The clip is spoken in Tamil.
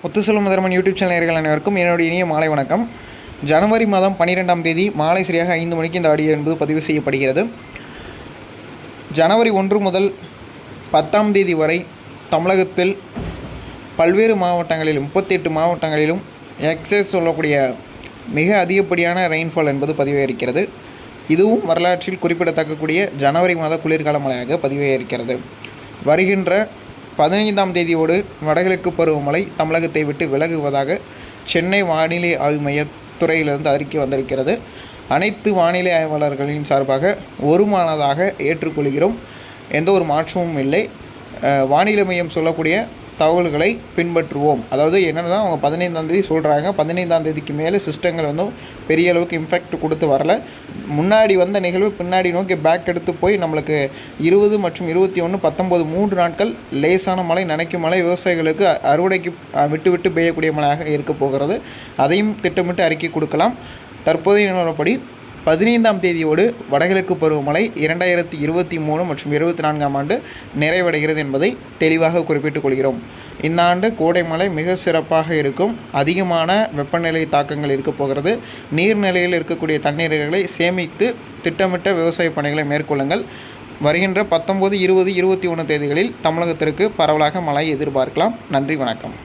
முத்துசெல்வம் முதர்மன் யூடியூப் சேனல் நேயர்கள் அனைவருக்கும் என்னுடைய இனிய மாலை வணக்கம். ஜனவரி மாதம் 12ஆம் தேதி மாலை சரியாக 5 மணிக்கு இந்த ஆடியோ என்பது பதிவு செய்யப்படுகிறது. ஜனவரி 1 முதல் 10ஆம் தேதி வரை தமிழகத்தில் பல்வேறு மாவட்டங்களிலும் 38 மாவட்டங்களிலும் எக்ஸஸ் சொல்லக்கூடிய மிக அதிகப்படியான ரெயின்ஃபால் என்பது பதிவாகியிருக்கிறது. இதுவும் வரலாற்றில் குறிப்பிடத்தக்கக்கூடிய ஜனவரி மாத குளிர்கால மழையாக பதிவாகியிருக்கிறது. வருகின்ற 15ஆம் தேதியோடு வடகிழக்கு பருவமழை தமிழகத்தை விட்டு விலகுவதாக சென்னை வானிலை ஆய்வு மையத்துறையிலிருந்து அறிக்கை வந்திருக்கிறது. அனைத்து வானிலை ஆய்வாளர்களின் சார்பாக ஒருமனதாக ஏற்றுக்கொள்கிறோம். எந்த ஒரு மாற்றமும் இல்லை. வானிலை மையம் சொல்லக்கூடிய தகவல்களை பின்பற்றுவோம். அதாவது என்னென்னா அவங்க 15ஆம் தேதி சொல்கிறாங்க. 15ஆம் தேதிக்கு மேலே சிஸ்டங்கள் வந்து பெரிய அளவுக்கு இம்பேக்ட் கொடுத்து வரல. முன்னாடி வந்த நிகழ்வு பின்னாடி நோக்கி பேக் எடுத்து போய் நம்மளுக்கு 20 மற்றும் 21, 19 3 நாட்கள் லேசான மழை, நனைக்கும் மழை, விவசாயிகளுக்கு அறுவடைக்கு விட்டு விட்டு பெய்யக்கூடிய மழையாக இருக்க போகிறது. அதையும் திட்டமிட்டு அறிக்கை கொடுக்கலாம். தற்போதைய நிலவரப்படி 15ஆம் தேதியோடு வடகிழக்கு பருவமழை 2023 மற்றும் 24ஆம் ஆண்டு நிறைவடைகிறது என்பதை தெளிவாக குறிப்பிட்டுக் கொள்கிறோம். இந்த ஆண்டு கோடை மழை மிக சிறப்பாக இருக்கும். அதிகமான வெப்பநிலை தாக்கங்கள் இருக்க போகிறது. நீர்நிலையில் இருக்கக்கூடிய தண்ணீர்களை சேமித்து திட்டமிட்ட விவசாய பணிகளை மேற்கொள்ளுங்கள். வருகின்ற 19, 20, 21 தேதிகளில் தமிழகத்திற்கு பரவலாக மழை எதிர்பார்க்கலாம். நன்றி, வணக்கம்.